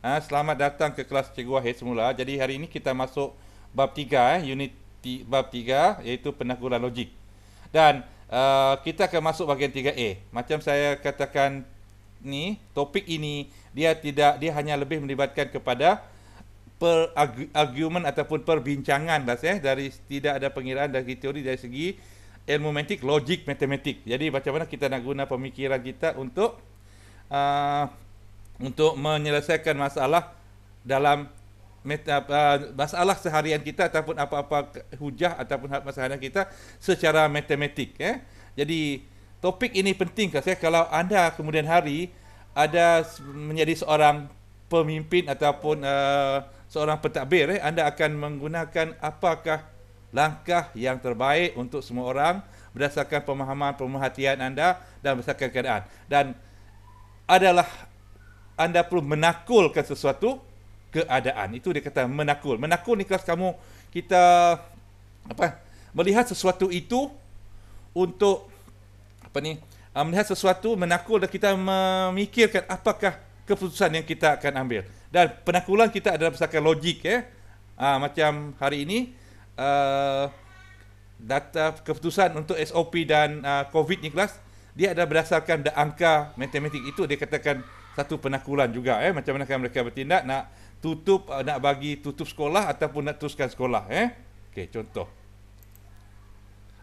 Selamat datang ke kelas Cikgu Wahid semula. Jadi hari ini kita masuk bab 3, bab 3 iaitu penanggulan logik. Dan kita akan masuk bahagian 3A. Macam saya katakan ni, topik ini dia hanya lebih melibatkan kepada argument ataupun perbincangan dari tidak ada pengiraan dari teori dari segi ilmu matematik, logik matematik. Jadi macam mana kita nak guna pemikiran kita untuk menyelesaikan masalah dalam masalah seharian kita ataupun apa-apa hujah ataupun masalah kita secara matematik. Jadi topik ini penting kalau anda kemudian hari ada menjadi seorang pemimpin ataupun seorang pentadbir, anda akan menggunakan apakah langkah yang terbaik untuk semua orang berdasarkan pemahaman pemerhatian anda dan berdasarkan keadaan. Dan adalah anda perlu menakulkan sesuatu keadaan. Itu dia kata menakul. Menakul ni kelas kita melihat sesuatu itu untuk melihat sesuatu, menakul, dan kita memikirkan apakah keputusan yang kita akan ambil. Dan penakulan kita adalah berdasarkan logik. Macam hari ini data keputusan untuk SOP dan COVID ni kelas, dia adalah berdasarkan angka matematik. Itu dia katakan satu penakulan juga. Macam mana mereka bertindak, nak bagi tutup sekolah ataupun nak teruskan sekolah. Okey, contoh.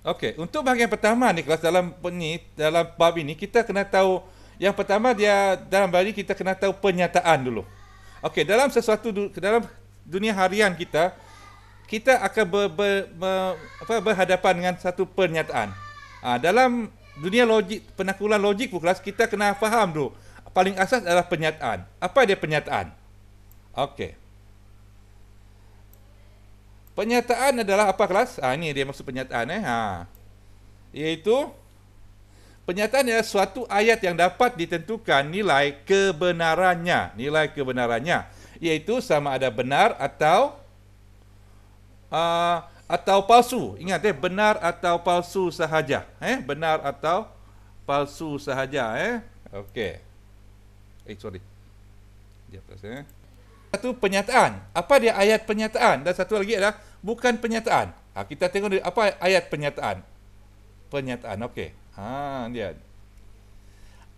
Okey, untuk bahagian pertama ni kelas dalam bab ini kita kena tahu yang pertama dalam bab ini kita kena tahu penyataan dulu. Okey, dalam dunia harian kita akan berhadapan dengan satu pernyataan. Dalam dunia logik, penakulan logik kelas, kita kena faham dulu. Paling asas adalah penyataan. Apa dia penyataan? Okey. Penyataan adalah apa kelas? Ini dia maksud penyataan. Iaitu penyataan adalah suatu ayat yang dapat ditentukan nilai kebenarannya. Nilai kebenarannya iaitu sama ada benar atau palsu. Ingat benar atau palsu sahaja. Benar atau palsu sahaja. Okey. Satu penyataan. Apa dia ayat penyataan? Dan satu lagi adalah bukan penyataan. Kita tengok apa ayat penyataan. Penyataan, okey. Dia.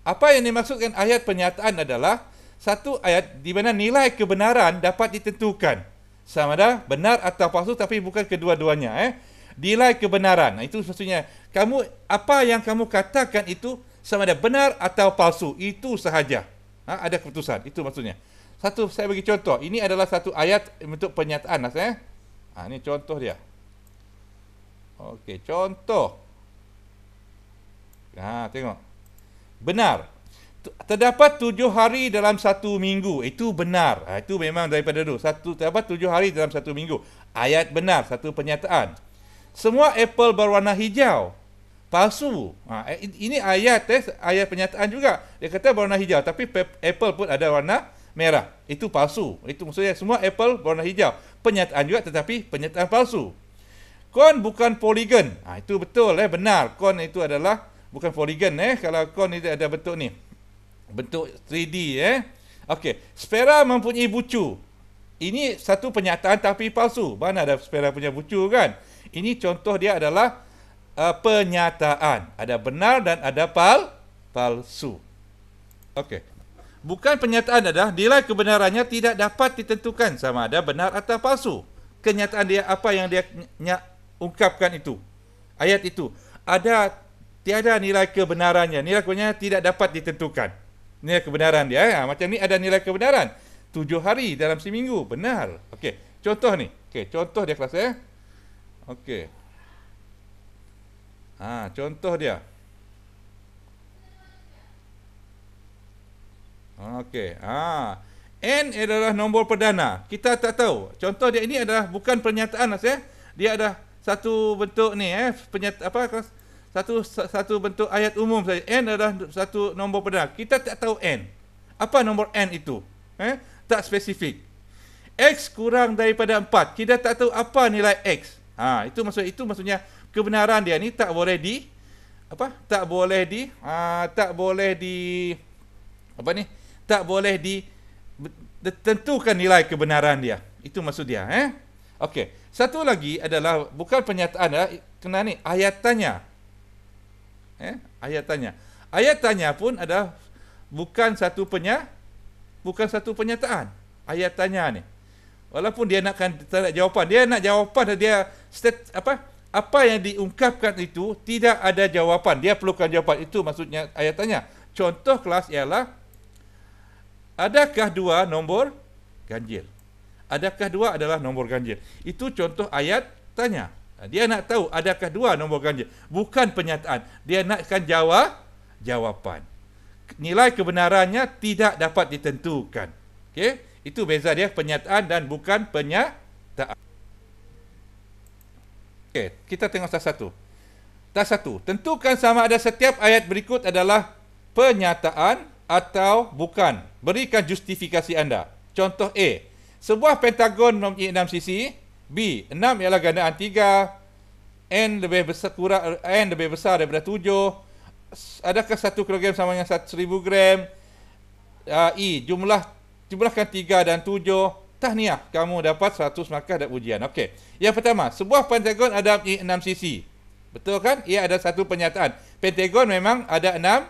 Apa yang dimaksudkan ayat penyataan adalah satu ayat di mana nilai kebenaran dapat ditentukan. Sama ada benar atau palsu, tapi bukan kedua-duanya. Nilai kebenaran. Itu maksudnya apa yang kamu katakan itu sama ada benar atau palsu. Itu sahaja. Ada keputusan. Itu maksudnya. Satu, saya bagi contoh. Ini adalah satu ayat untuk penyataan. Ini contoh dia. Okey, contoh. Tengok. Benar. Terdapat 7 hari dalam 1 minggu. Itu benar. Itu memang daripada dulu. Terdapat 7 hari dalam 1 minggu. Ayat benar. Satu penyataan. Semua apple berwarna hijau. Palsu. Ini ayat penyataan juga. Dia kata berwarna hijau, tapi apple pun ada warna merah. Itu palsu. Itu maksudnya semua apple berwarna hijau. Penyataan juga, tetapi penyataan palsu. Kon bukan poligon. Itu betul, benar. Kon itu adalah bukan poligon. Kalau kon itu ada bentuk ni, bentuk 3D. Okey. Sfera mempunyai bucu. Ini satu penyataan tapi palsu. Mana ada sfera punya bucu kan? Ini contoh dia adalah penyataan. Ada benar dan ada palsu. Okey. Bukan penyataan adalah nilai kebenarannya tidak dapat ditentukan sama ada benar atau palsu. Kenyataan dia apa yang dia ungkapkan itu. Ayat itu tiada nilai kebenarannya. Nilai kebenarannya tidak dapat ditentukan. Nilai kebenaran dia. Macam ni ada nilai kebenaran. 7 hari dalam seminggu. Benar. Okey. Contoh ni. Okey. Contoh dia kelas. Okey. Contoh dia. Okey. N adalah nombor perdana. Kita tak tahu. Contoh dia ini adalah bukan pernyataan. Dia ada satu bentuk ni. Satu bentuk ayat umum saja. N adalah satu nombor perdana. Kita tak tahu N. Apa nombor N itu? Tak spesifik. X kurang daripada 4. Kita tak tahu apa nilai X. Itu maksudnya kebenaran dia ni tak boleh tentukan nilai kebenaran dia. Itu maksud dia. Okey. Satu lagi adalah bukan penyataan, kena ni ayat tanya. Ayat tanya. Ayat tanya pun adalah bukan satu penyataan. Ayat tanya ni. Walaupun dia tak nak jawapan, dia nak jawapan, dia apa yang diungkapkan itu tidak ada jawapan. Dia perlukan jawapan. Itu maksudnya ayat tanya. Contoh kelas ialah, adakah dua nombor ganjil? Adakah dua adalah nombor ganjil? Itu contoh ayat tanya. Dia nak tahu adakah dua nombor ganjil. Bukan penyataan. Dia nakkan jawapan. Nilai kebenarannya tidak dapat ditentukan. Okey? Itu beza dia, penyataan dan bukan penyataan. Okey, kita tengok satu-satu. Satu, tentukan sama ada setiap ayat berikut adalah penyataan atau bukan. Berikan justifikasi anda. Contoh A, sebuah pentagon mempunyai 6 sisi. B, 6 ialah gandaan 3. N lebih besar daripada 7. Adakah 1 kilogram sama dengan 1000 gram? E, jumlahkan 3 dan 7. Tahniah, kamu dapat 100 markah dan ujian. Okey. Yang pertama, sebuah pentagon ada 6 sisi. Betul kan? Ia ada satu penyataan. Pentagon memang ada 6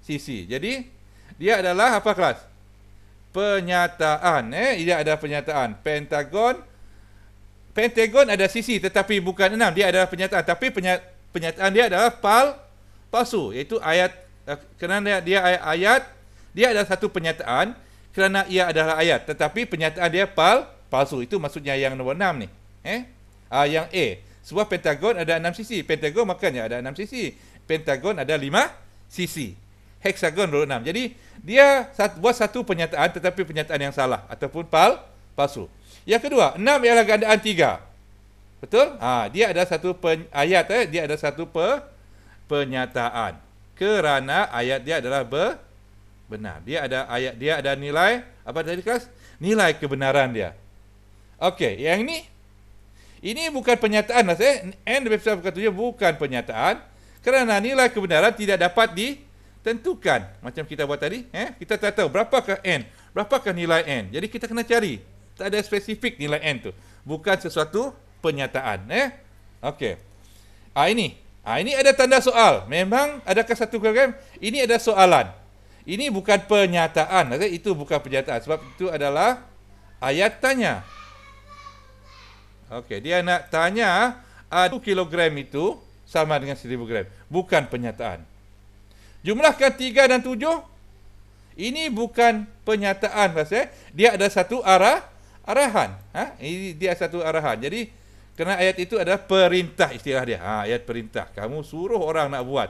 sisi. Jadi, dia adalah apa kelas? Penyataan. Ia ada penyataan. Pentagon ada sisi tetapi bukan 6. Dia adalah penyataan. Tapi penyataan dia adalah palsu. Iaitu ayat. Kerana dia ayat, dia adalah satu penyataan. Kerana ia adalah ayat, tetapi penyataan dia palsu. Itu maksudnya yang nombor 6 ni. Yang A, sebuah pentagon ada 6 sisi. Pentagon makanya ada 6 sisi. Pentagon ada 5 sisi. Heksagon berada 6. Jadi dia buat satu penyataan tetapi penyataan yang salah ataupun palsu. Yang kedua, 6 ialah gandaan 3. Betul? Dia ada satu ayat, dia ada satu penyataan. Kerana ayat dia adalah benar. Dia ada ayat, dia ada nilai apa tadi kelas? Nilai kebenaran dia. Okey, yang ini bukan penyataan maksudnya. N lebih besar bukan 7 bukan penyataan kerana nilai kebenaran tidak dapat ditentukan. Macam kita buat tadi, kita tak tahu berapakah N, berapakah nilai N. Jadi kita kena cari. Tak ada spesifik nilai N tu. Bukan sesuatu penyataan, Okey. Ini ada tanda soal. Memang adakah 1 kilogram? Ini ada soalan. Ini bukan penyataan. Itu bukan penyataan. Sebab itu adalah ayat tanya. Okey, dia nak tanya 1 kilogram itu sama dengan 1000 gram. Bukan penyataan. Jumlahkan 3 dan 7. Ini bukan penyataan. Dia ada satu arahan. Ini dia satu arahan. Jadi, kerana ayat itu adalah perintah istilah dia. Ayat perintah. Kamu suruh orang nak buat.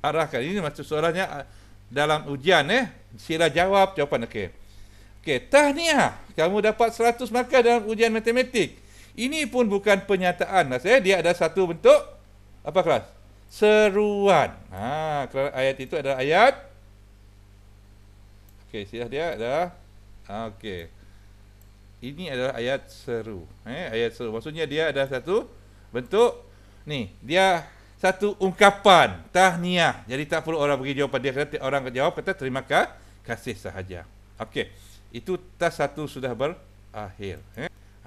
Arahkan. Ini maksud soalannya dalam ujian, sila jawab jawapan. Okey, tahniah, kamu dapat 100 markah dalam ujian matematik. Ini pun bukan penyataan. Dia ada satu bentuk apa kelas? Seruan. Kerana ayat itu adalah ayat. Okey, istilah dia adalah okey. Ini adalah ayat seru. Ayat seru. Maksudnya dia ada satu bentuk dia satu ungkapan tahniah. Jadi tak perlu orang bagi jawapan. Dia kata orang jawab kata terima kasih sahaja. Okey. Itu tas 1 sudah berakhir.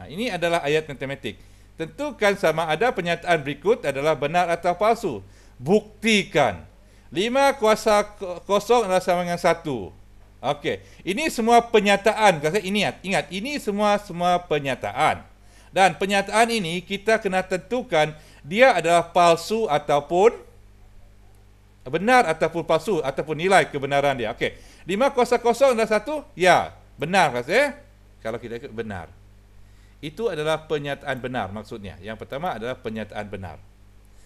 Ini adalah ayat matematik. Tentukan sama ada penyataan berikut adalah benar atau palsu. Buktikan. 5 kuasa kosong adalah sama dengan 1. Okey. Ini semua penyataan. Ingat, ini semua penyataan. Dan penyataan ini kita kena tentukan dia adalah palsu ataupun benar ataupun palsu ataupun nilai kebenaran dia. Okey. 5 kuasa kosong adalah 1? Ya, benar kalau kita ikut benar. Itu adalah penyataan benar maksudnya. Yang pertama adalah penyataan benar.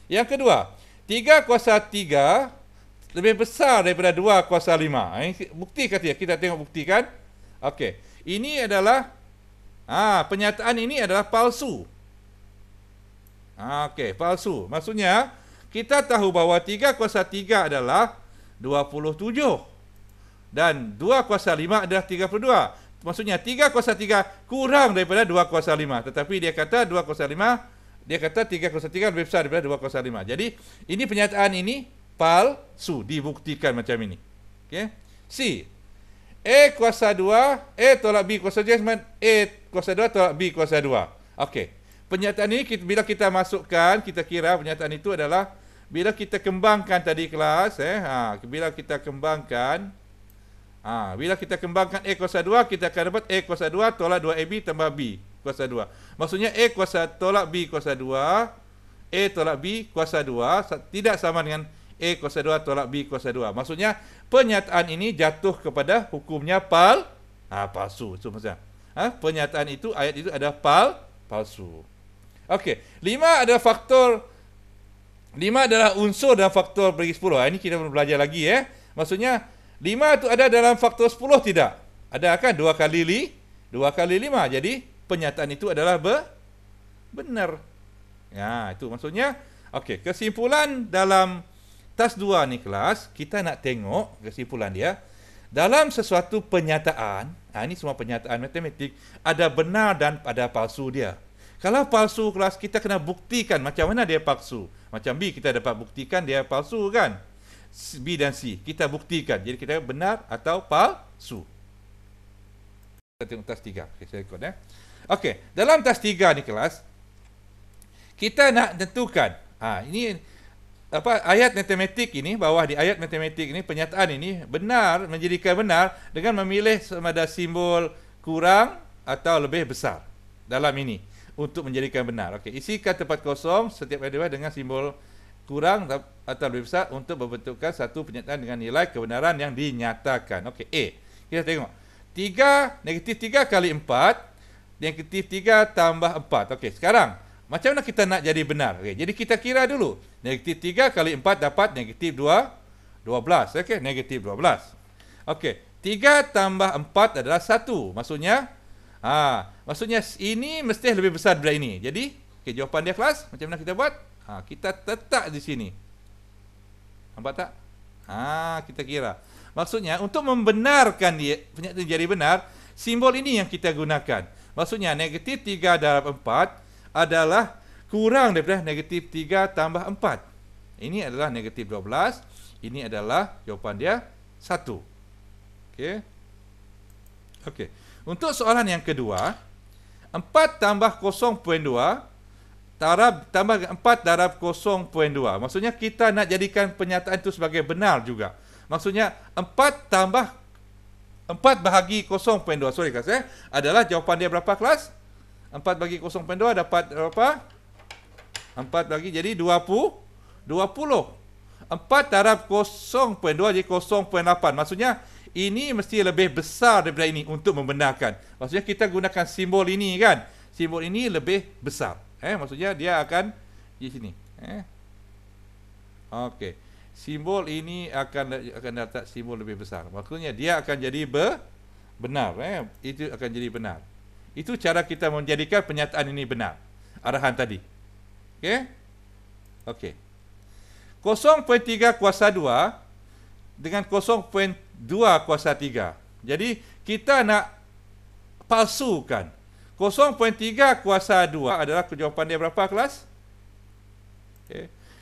Yang kedua, 3 kuasa 3 lebih besar daripada 2 kuasa 5. Bukti kata dia. Kita tengok buktikan. Okey. Ini adalah penyataan ini adalah palsu. Okey, palsu. Maksudnya, kita tahu bahawa 3 kuasa 3 adalah 27. Dan 2 kuasa 5 adalah 32. Maksudnya, 3 kuasa 3 kurang daripada 2 kuasa 5. Tetapi dia kata 2 kuasa 5, dia kata 3 kuasa 3 lebih besar daripada 2 kuasa 5. Jadi, ini penyataan ini palsu. Dibuktikan macam ini. Okey. C. A kuasa 2, A tolak B kuasa 2, A kuasa 2 tolak B kuasa 2. Okey. Pernyataan ini bila kita masukkan, kita kira pernyataan itu adalah bila kita kembangkan tadi kelas, bila kita kembangkan A kuasa 2, kita akan dapat A kuasa 2 tolak 2AB tambah B kuasa 2. Maksudnya A kuasa tolak B kuasa 2, A tolak B kuasa 2 tidak sama dengan A kuasa 2 tolak B kuasa 2. Maksudnya pernyataan ini jatuh kepada hukumnya palsu. Itu maksudnya. Pernyataan itu, ayat itu adalah palsu. Okey, 5 adalah unsur dalam faktor bagi 10. Ini kita perlu belajar lagi Maksudnya 5 itu ada dalam faktor 10 tidak? Ada kan? 2 kali 5. Jadi pernyataan itu adalah benar. Ya, itu maksudnya. Okey, kesimpulan dalam tas 2 ni kelas, kita nak tengok kesimpulan dia. Dalam sesuatu pernyataan, ini semua pernyataan matematik, ada benar dan ada palsu dia. Kalau palsu kelas, kita kena buktikan macam mana dia palsu. Macam B, kita dapat buktikan dia palsu kan? B dan C, kita buktikan. Jadi kita benar atau palsu. Kita tengok tas 3. Okay, saya ikut Okey, dalam tas 3 ni kelas, kita nak tentukan. Ini ayat matematik ini, bawah di ayat matematik ini, pernyataan ini benar, menjadikan benar dengan memilih sama ada simbol kurang atau lebih besar dalam ini untuk menjadikan benar. Okey, isikan tempat kosong setiap ada dengan simbol kurang atau lebih besar untuk membentukkan satu pernyataan dengan nilai kebenaran yang dinyatakan. Okey, A. Kita tengok. 3 negatif 3 kali 4 negatif 3 tambah 4. Okey, sekarang macam mana kita nak jadi benar? Okay, jadi kita kira dulu. Negatif 3 kali 4 dapat negatif 12. Okey, negatif 12. Okey, 3 tambah 4 adalah 1. Maksudnya ini mesti lebih besar daripada ini. Jadi, jawapan dia kelas, macam mana kita buat? Kita letak di sini. Nampak tak? Kita kira. Maksudnya, untuk membenarkan dia, pernyataan jadi benar, simbol ini yang kita gunakan. Maksudnya, negatif 3 darab 4 adalah kurang daripada negatif 3 tambah 4. Ini adalah negatif 12. Ini adalah jawapan dia 1. Okey. Untuk soalan yang kedua, 4 tambah 0.2 tambah 4 darab 0.2. Maksudnya kita nak jadikan pernyataan itu sebagai benar juga. Maksudnya 4 bahagi 0.2. Sorry kelas adalah jawapan dia berapa kelas? 4 bagi 0.2 dapat berapa? 4 bagi jadi 20. 4 darab 0.2 jadi 0.8. Maksudnya ini mesti lebih besar daripada ini untuk membenarkan. Maksudnya kita gunakan simbol ini kan. Simbol ini lebih besar. Maksudnya dia akan di sini. Okey. Simbol ini akan letak simbol lebih besar. Maksudnya dia akan jadi benar. Itu akan jadi benar. Itu cara kita menjadikan pernyataan ini benar. Arahan tadi. Okey. 0.3 kuasa 2 dengan 0.2 kuasa 3. Jadi, kita nak palsukan. 0.3 kuasa 2 adalah jawapan dia berapa kelas?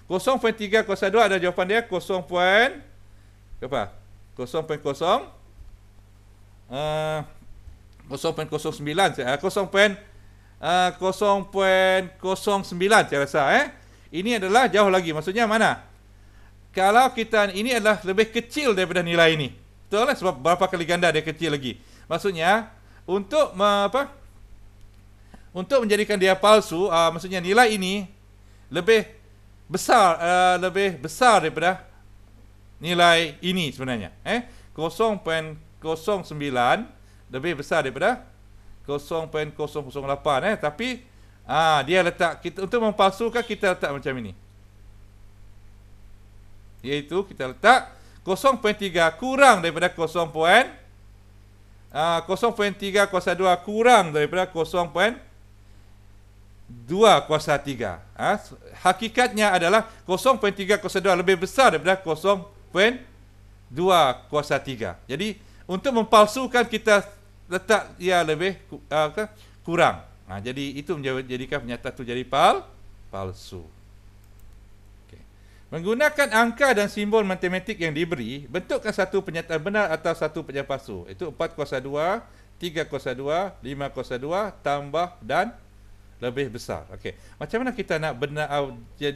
0.3 kuasa 2 adalah jawapan dia 0.09 saya rasa Ini adalah jauh lagi. Maksudnya mana? Kalau kita ini adalah lebih kecil daripada nilai ini. Betul lah, sebab berapa kali ganda dia kecil lagi. Maksudnya untuk untuk menjadikan dia palsu, maksudnya nilai ini lebih besar daripada nilai ini sebenarnya. 0.09 lebih besar daripada 0.008 tapi dia letak kita untuk mempalsukan, kita letak macam ini. Iaitu kita letak 0.3 kurang daripada 0.3 kuasa 2 kurang daripada 0.2 kuasa 3. Hakikatnya adalah 0.3 kuasa 2 lebih besar daripada 0.2 kuasa 3. Jadi untuk mempalsukan kita letak ia lebih kurang. Jadi itu menjadikan pernyataan itu jadi palsu. Okay. Menggunakan angka dan simbol matematik yang diberi, bentukkan satu pernyataan benar atau satu pernyataan palsu. Itu 4 kuasa 2, 3 kuasa 2, 5 kuasa 2, tambah dan lebih besar. Okey. Macam mana kita nak benar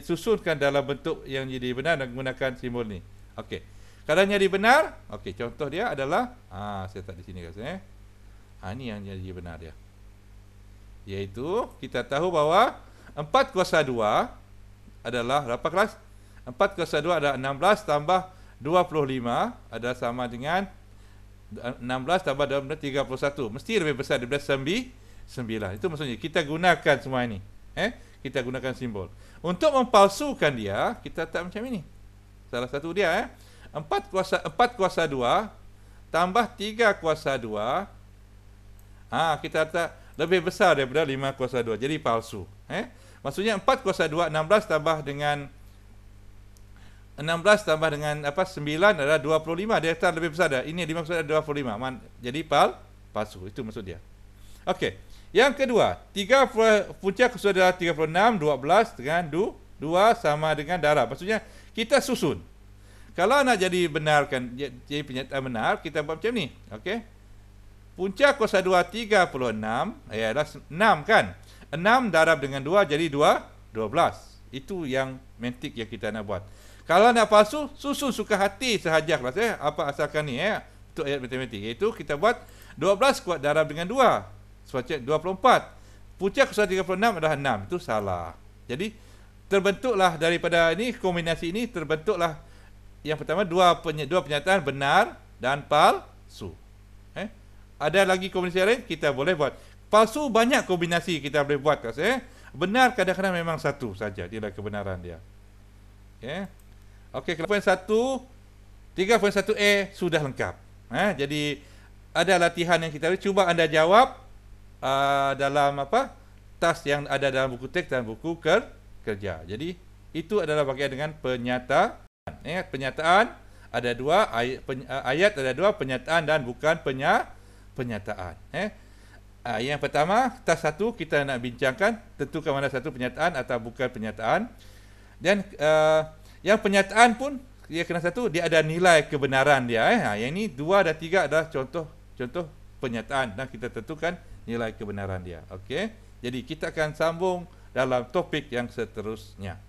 susunkan dalam bentuk yang jadi benar dan menggunakan simbol ni? Okey. Kalau jadi benar, okey, contoh dia adalah saya tak di sini guys ni yang jadi benar dia. Iaitu kita tahu bahawa 4 kuasa 2 adalah berapa kelas? 4 kuasa 2 adalah 16 tambah 25 adalah sama dengan 16 tambah 31. Mesti lebih besar daripada 9. Itu maksudnya kita gunakan semua ini. Kita gunakan simbol. Untuk mempalsukan dia, kita tak macam ini. Salah satu dia 4 kuasa 2 tambah 3 kuasa 2. Kita letak lebih besar daripada 5 kuasa 2. Jadi palsu. Maksudnya 4 kuasa 2 16 tambah dengan 9 adalah 25. Dia letak lebih besar dah. Ini 5 kuasa 25. Jadi palsu. Itu maksud dia. Okey. Yang kedua, 3 punca kuasa adalah 36, 12 dengan 2 sama dengan darab. Maksudnya kita susun. Kalau nak jadi benarkan, jadi pernyataan benar, kita buat macam ni. Okey. Punca kuasa 2 36 ialah 6 kan. 6 darab dengan 2 jadi 12. Itu yang mantik yang kita nak buat. Kalau nak palsu, susun suka hati sahaja kelas apa asalkan ni untuk ayat matematik. Iaitu kita buat 12 kuat darab dengan 2. Sebab 24. Punca kuasa 36 adalah 6. Itu salah. Jadi terbentuklah daripada ini kombinasi ini terbentuklah yang pertama dua pernyataan benar dan palsu. Ada lagi kombinasi lain kita boleh buat. Palsu banyak kombinasi kita boleh buat kelas Benar kadang-kadang memang satu saja dia kebenaran dia. Okey, poin 1 3.1a sudah lengkap. Jadi ada latihan yang kita cuba anda jawab dalam task yang ada dalam buku teks dan buku kerja. Jadi itu adalah bagian dengan penyataan. Penyataan ada dua, ayat ada dua, penyataan dan bukan penyataan. Yang pertama, task 1 kita nak bincangkan tentukan mana satu penyataan atau bukan penyataan. Dan yang penyataan pun dia kena satu, dia ada nilai kebenaran dia. Yang ini 2 dan 3 adalah contoh penyataan dan kita tentukan nilai kebenaran dia. Okey. Jadi kita akan sambung dalam topik yang seterusnya.